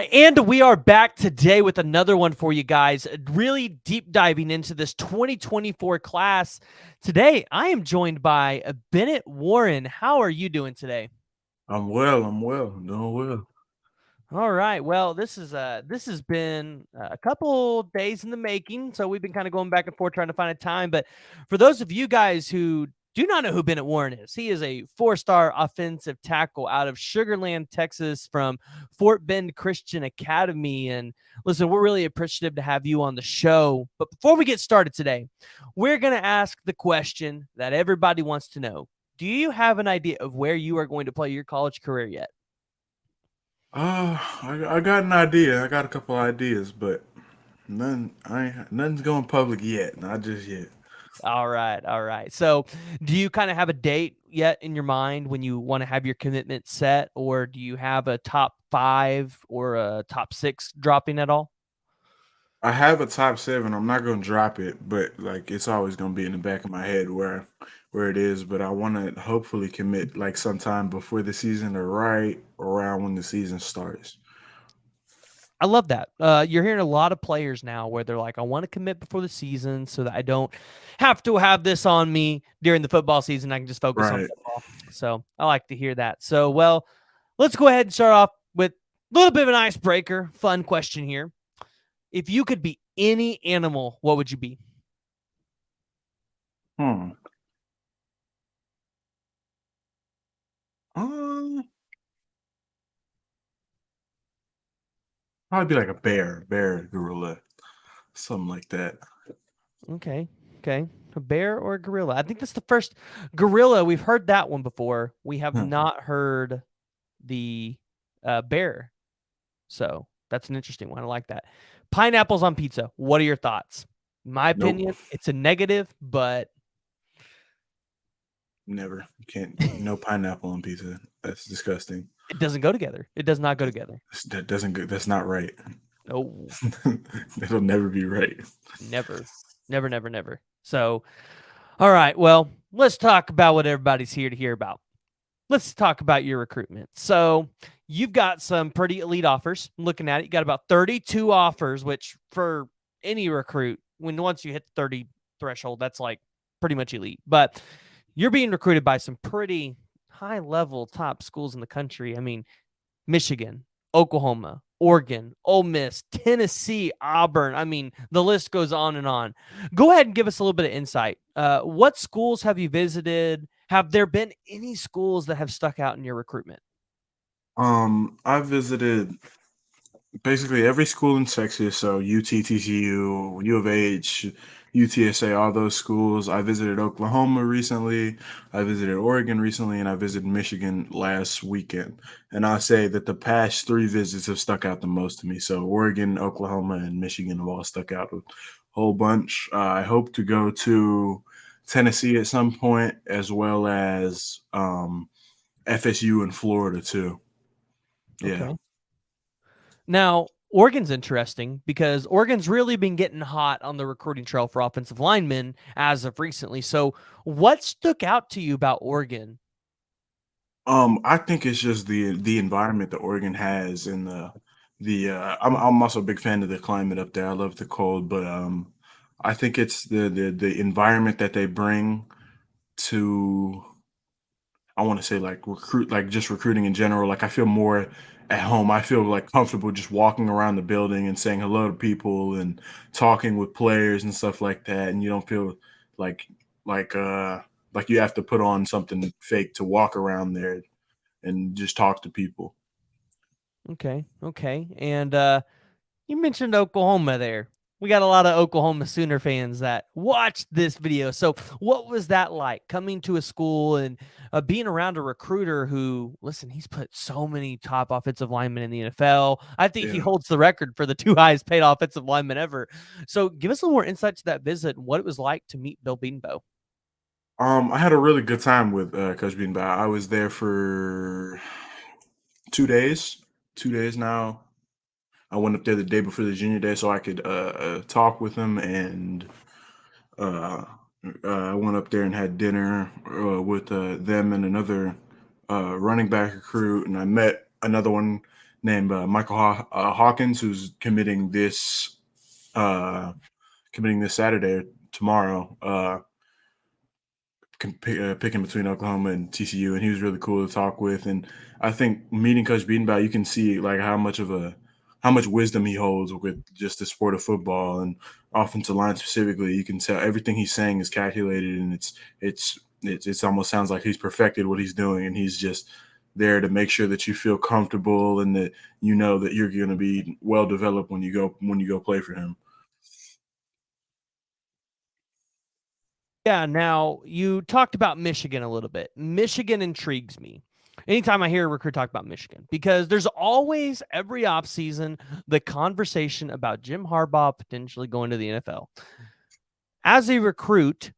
right, and we are back today with another one for you guys, really deep diving into this 2024 class. Today, I am joined by Bennett Warren. How are you doing today? I'm doing well. All right. Well, this has been a couple days in the making, so we've been kind of going back and forth trying to find a time. But for those of you guys who do not know who Bennett Warren is, he is a four-star offensive tackle out of Sugar Land, Texas, from Fort Bend Christian Academy. And listen, we're really appreciative to have you on the show. But before we get started today, we're going to ask the question that everybody wants to know: do you have an idea of where you are going to play your college career yet? I got an idea. I got a couple ideas, but nothing's going public yet. Not just yet. All right, all right. So, do you kind of have a date yet in your mind when you want to have your commitment set, or do you have a top 5 or a top 6 dropping at all? I have a top seven. I'm not gonna drop it, but like it's always gonna be in the back of my head where it is. But I want to hopefully commit like sometime before the season or right around when the season starts. I love that. You're hearing a lot of players now where they're like, I want to commit before the season so that I don't have to have this on me during the football season. I can just focus on Right. football. So, I like to hear that. So, well, let's go ahead and start off with a little bit of an icebreaker, fun question here. If you could be any animal, what would you be? Hmm. Um. Probably be like a bear, gorilla, something like that. Okay. Okay. A bear or a gorilla? I think that's the first gorilla. We've heard that one before. We have not heard the bear. So that's an interesting one. I like that. Pineapples on pizza. What are your thoughts? In my Nope. opinion, it's a negative, but Never. You can't. No pineapple on pizza. That's disgusting. it doesn't go together. It does not go together. That doesn't go. That's not right. No, That'll never be right. never. Never, never, never. So, all right. Well, let's talk about what everybody's here to hear about. Let's talk about your recruitment. So you've got some pretty elite offers. I'm looking at it, you got about 32 offers, which for any recruit, when once you hit the 30 threshold, that's like pretty much elite. But you're being recruited by some pretty high level top schools in the country. I mean, Michigan, Oklahoma, Oregon, Ole Miss, Tennessee, Auburn. I mean, the list goes on and on. Go ahead and give us a little bit of insight. What schools have you visited? Have there been any schools that have stuck out in your recruitment? I visited basically every school in Texas. So UTTCU, U of H, UTSA, all those schools. I visited Oklahoma recently. I visited Oregon recently, and I visited Michigan last weekend. And I say that the past three visits have stuck out the most to me. So Oregon, Oklahoma, and Michigan have all stuck out a whole bunch. I hope to go to Tennessee at some point, as well as FSU in Florida too. Yeah. Okay. Now, Oregon's interesting because Oregon's really been getting hot on the recruiting trail for offensive linemen as of recently. So, what stuck out to you about Oregon? I think it's just the environment that Oregon has and I'm also a big fan of the climate up there. I love the cold, but I think it's the environment that they bring to I want to say like just recruiting in general. Like I feel more at home. I feel like comfortable just walking around the building and saying hello to people and talking with players and stuff like that. And you don't feel like like uh like you have to put on something fake to walk around there and just talk to people. Okay. Okay. And you mentioned Oklahoma there. We got a lot of Oklahoma Sooner fans that watched this video. So, what was that like coming to a school and being around a recruiter who, listen, he's put so many top offensive linemen in the NFL. I think he Yeah. holds the record for the two highest paid offensive linemen ever. So, give us a little more insight to that visit and what it was like to meet Bill Beanbo. I had a really good time with Coach Beanbag. I was there for 2 days. 2 days now. I went up there the day before the junior day so I could talk with him, and uh, I went up there and had dinner with them and another running back recruit, and I met another one named Michael Hawkins, who's uh, committing this Saturday or tomorrow. Picking between Oklahoma and TCU, and he was really cool to talk with. And I think meeting Coach Beatonbow, you can see like how much wisdom he holds with just the sport of football and offensive line specifically. You can tell everything he's saying is calculated, and it's almost sounds like he's perfected what he's doing, and he's just there to make sure that you feel comfortable and that you know that you're going to be well developed when you go play for him. Yeah, now you talked about Michigan a little bit. Michigan intrigues me. Anytime I hear a recruit talk about Michigan, because there's always every offseason the conversation about Jim Harbaugh potentially going to the NFL. As a recruit,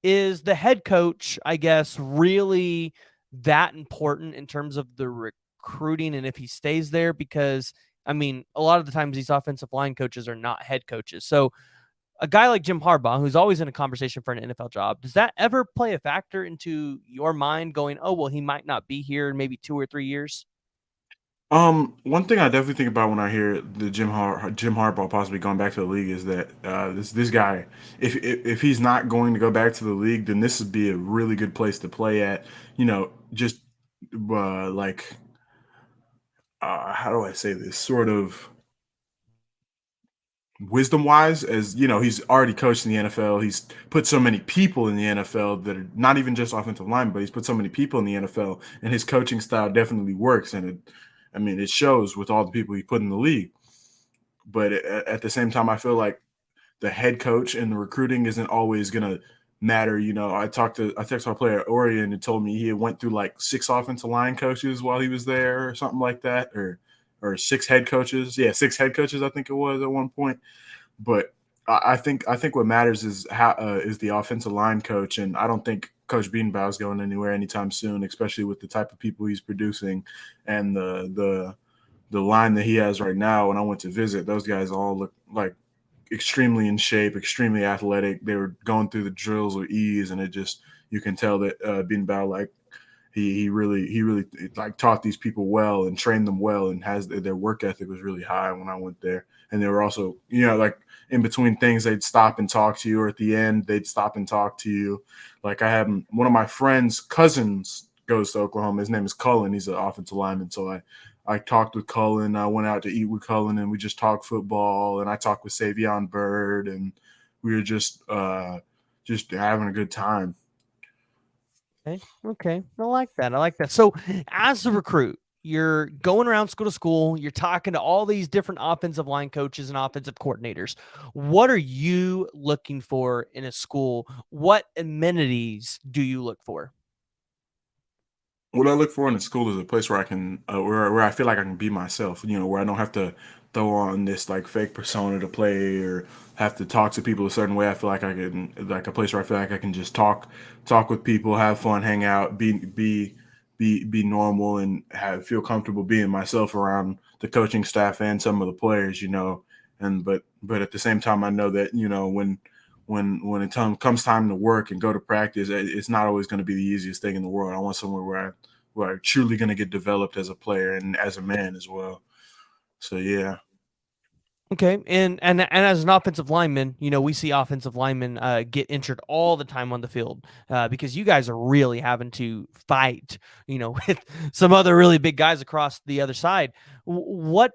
is the head coach, I guess, really that important in terms of the recruiting and if he stays there? Because, I mean, a lot of the times these offensive line coaches are not head coaches. So a guy like Jim Harbaugh, who's always in a conversation for an NFL job, does that ever play a factor into your mind going, oh, well, he might not be here in maybe 2 or 3 years? One thing I definitely think about when I hear the Jim Harbaugh possibly going back to the league is that this guy, if he's not going to go back to the league, then this would be a really good place to play at. You know, just like how do I say this? Sort of wisdom wise, as you know, he's already coached in the NFL. He's put so many people in the NFL that are not even just offensive line, but he's put so many people in the NFL, and his coaching style definitely works. And I mean, it shows with all the people he put in the league. But at the same time, I feel like the head coach and the recruiting isn't always gonna matter. You know, I texted our player Orion and told me he went through like 6 offensive line coaches while he was there, or something like that, or 6 head coaches. Yeah, 6 head coaches, I think it was at one point. But I think what matters is how is the offensive line coach, and I don't think Coach Beanbow is going anywhere anytime soon, especially with the type of people he's producing and the line that he has right now. When I went to visit, those guys all look like extremely in shape, extremely athletic. They were going through the drills with ease, and it just you can tell that Beanbow like he really like taught these people well and trained them well, and has their work ethic was really high when I went there. And they were also, you know, like in between things they'd stop and talk to you, or at the end they'd stop and talk to you. Like I have one of my friends cousins goes to Oklahoma. His name is Cullen. He's an offensive lineman. So I talked with Cullen. I went out to eat with Cullen, and we just talked football, and I talked with Savion Bird, and we were just having a good time. Okay. Okay. I like that. I like that. So, as a recruit, you're going around school to school, you're talking to all these different offensive line coaches and offensive coordinators. What are you looking for in a school? What amenities do you look for? What I look for in a school is a place where I can, where I feel like I can be myself. You know, where I don't have to throw on this like fake persona to play, or have to talk to people a certain way. I feel like I can, like a place where I feel like I can just talk with people, have fun, hang out, be normal, and feel comfortable being myself around the coaching staff and some of the players. You know, and but at the same time, I know that you know when comes time to work and go to practice, it's not always going to be the easiest thing in the world. I want somewhere where I'm truly going to get developed as a player and as a man as well. So yeah. Okay, and as an offensive lineman, you know we see offensive linemen get injured all the time on the field because you guys are really having to fight, you know, with some other really big guys across the other side. What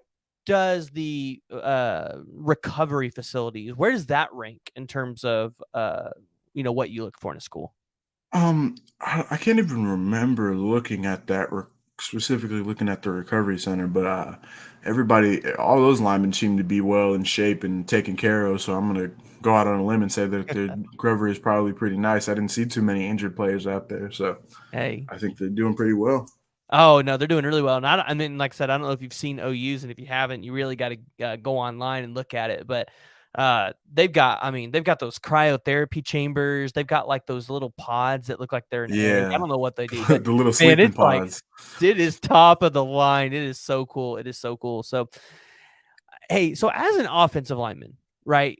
does the recovery facilities? Where does that rank in terms of you know what you look for in a school? I can't even remember looking at specifically looking at the recovery center, but all those linemen seem to be well in shape and taken care of. So I'm gonna go out on a limb and say that the recovery is probably pretty nice. I didn't see too many injured players out there, so Hey, I think they're doing pretty well. oh no, they're doing really well. And I mean, like I said, I don't know if you've seen OU's, and if you haven't, you really got to go online and look at it. But they've got, I mean, they've got those cryotherapy chambers. They've got like those little pods that look like they're an egg. I Yeah, don't know what they do, but the little man, sleeping it's like pods. it is top of the line. It is so cool. It is so cool. So hey, so as an offensive lineman, right?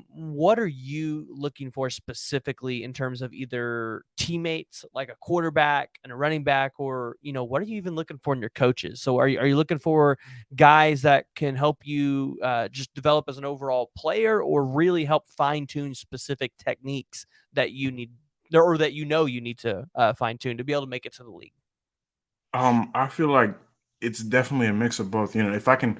What are you looking for specifically in terms of either teammates, like a quarterback and a running back, or what are you even looking for in your coaches? So are you looking for guys that can help you just develop as an overall player, or really help fine tune specific techniques that you need, or that you need to fine tune to be able to make it to the league? I feel like it's definitely a mix of both. If I can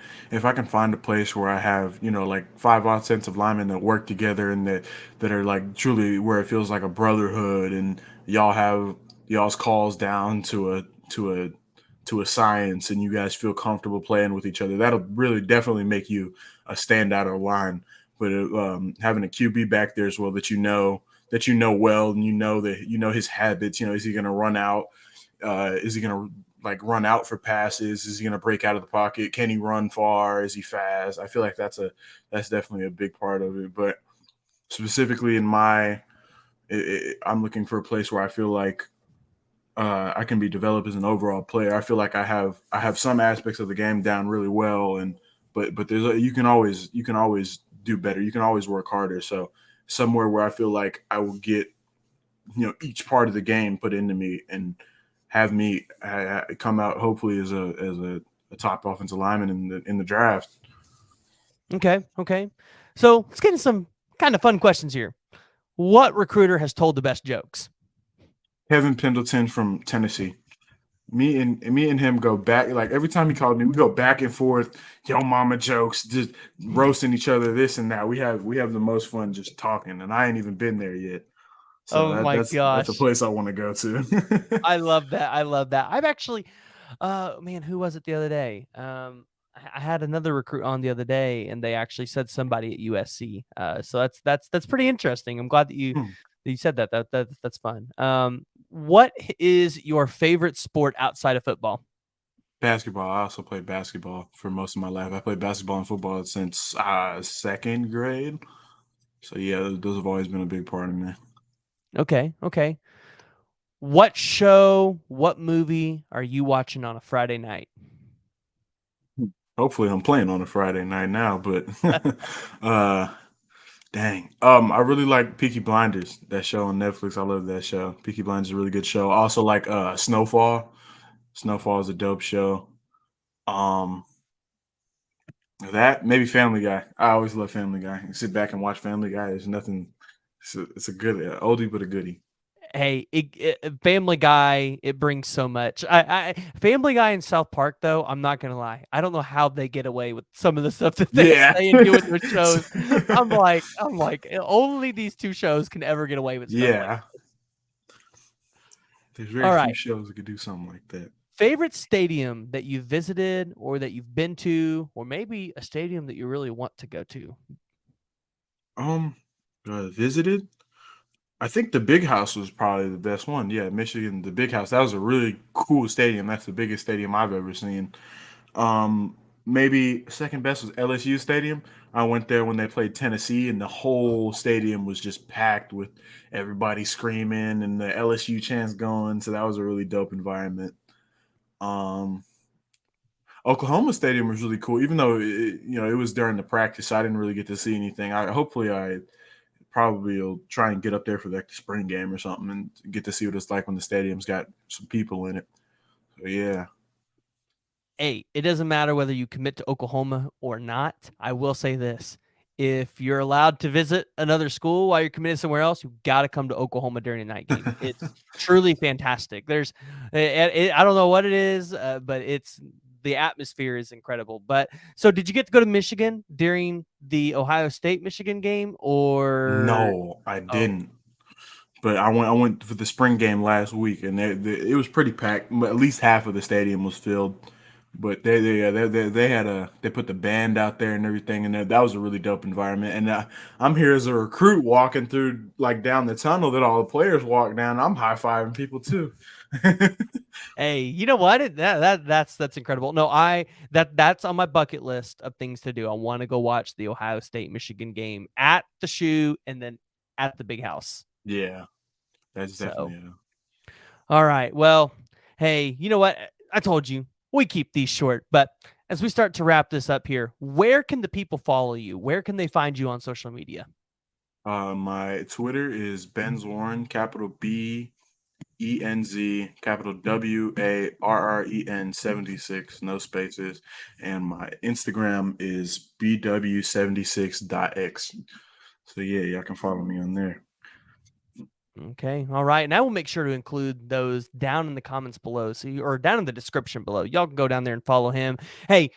find a place where I have, like five offensive linemen that work together and that are like truly where it feels like a brotherhood, and y'all have y'all's calls down to a science, and you guys feel comfortable playing with each other. That'll really definitely make you a standout of line. But having a QB back there as well that you know well, and that his habits. Is he going to run out? Is he going to like run out for passes? Is he going to break out of the pocket? Can he run far? Is he fast? I feel like that's definitely a big part of it. But specifically I'm looking for a place where I feel like I can be developed as an overall player. I feel like I have some aspects of the game down really well, and but you can always do better. You can always work harder. So somewhere where I feel like I will get each part of the game put into me and have me come out hopefully as a top offensive lineman in the draft. Okay. So let's get into some kind of fun questions here. What recruiter has told the best jokes? Kevin Pendleton from Tennessee. Me and him go back, like every time he called me, we go back and forth, yo mama jokes, just roasting each other, this and that. We have the most fun just talking, and I ain't even been there yet. So Oh that, my that's a gosh. place I want to go to. I love that. I love that. I've actually, man, who was it the other day? I had another recruit on the other day, and they actually said somebody at USC. So that's pretty interesting. I'm glad that you said that. That's fun. What is your favorite sport outside of football? Basketball. I also played basketball for most of my life. I played basketball and football since second grade. So yeah, those have always been a big part of me. Okay. What show, what movie are you watching on a Friday night? Hopefully, I'm playing on a Friday night now, but uh, dang. I really like Peaky Blinders. That show on Netflix. I love that show. Peaky Blinders is a really good show. I also like Snowfall. Snowfall is a dope show. Um, that maybe Family Guy. I always love Family Guy. You sit back and watch Family Guy. There's nothing. It's a good oldie but a goodie. Hey, Family Guy, it brings so much. Family Guy and South Park, though, I'm not gonna lie, I don't know how they get away with some of the stuff that they Yeah. say and do with their shows. I'm like, only these two shows can ever get away with stuff like Yeah. this. There's very All few right, shows that could do something like that. favorite stadium that you've visited or that you've been to, or maybe a stadium that you really want to go to? Um, visited. I think the Big House was probably the best one. Yeah, Michigan, the Big House. That was a really cool stadium. That's the biggest stadium I've ever seen. Um, Maybe second best was LSU Stadium. I went there when they played Tennessee, and the whole stadium was just packed with everybody screaming and the LSU chants going. So that was a really dope environment. Um, Oklahoma Stadium was really cool, even though it was during the practice. So I didn't really get to see anything. I probably will try and get up there for the spring game or something and get to see what it's like when the stadium's got some people in it. So yeah. Hey, it doesn't matter whether you commit to Oklahoma or not. I will say this. If you're allowed to visit another school while you're committed somewhere else, you got to come to Oklahoma during a night game. It's truly fantastic. I don't know what it is, but the atmosphere is incredible. But so, did you get to go to Michigan during the Ohio State Michigan game, or No, I oh, didn't. But I went for the spring game last week, and it was pretty packed. At least half of the stadium was filled. But they put the band out there and everything, and that was a really dope environment. And I'm here as a recruit walking through like down the tunnel that all the players walk down. I'm high fiving people too. hey, you know what? That's incredible. No, that's on my bucket list of things to do. I want to go watch the Ohio State Michigan game at the shoe and then at the big house. Yeah, that's So, definitely all right. Well, hey, you know what? I told you we keep these short, but As we start to wrap this up here, where can the people follow you? Where can they find you on social media? My Twitter is Benz Warren, capital BENZ, capital WARREN 76, no spaces. And my Instagram is BW76.x. So yeah, y'all can follow me on there. Okay. All right. And I will make sure to include those down in the comments below. Or down in the description below. Y'all can go down there and follow him. Hey,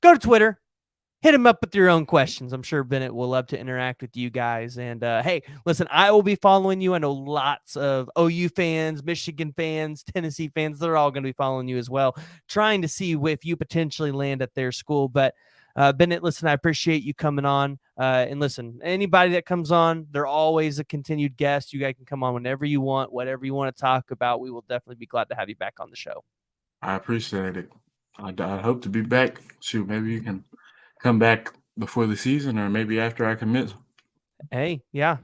go to Twitter. Hit him up with your own questions. I'm sure Bennett will love to interact with you guys. And hey, listen, I will be following you. I know lots of OU fans, Michigan fans, Tennessee fans. They're all going to be following you as well, trying to see if you potentially land at their school. But Bennett, listen, I appreciate you coming on. And listen, anybody that comes on, they're always a continued guest. You guys can come on whenever you want, whatever you want to talk about. We will definitely be glad to have you back on the show. I appreciate it. I hope to be back. Shoot, maybe you can come back before the season or maybe after I commit. Hey, yeah.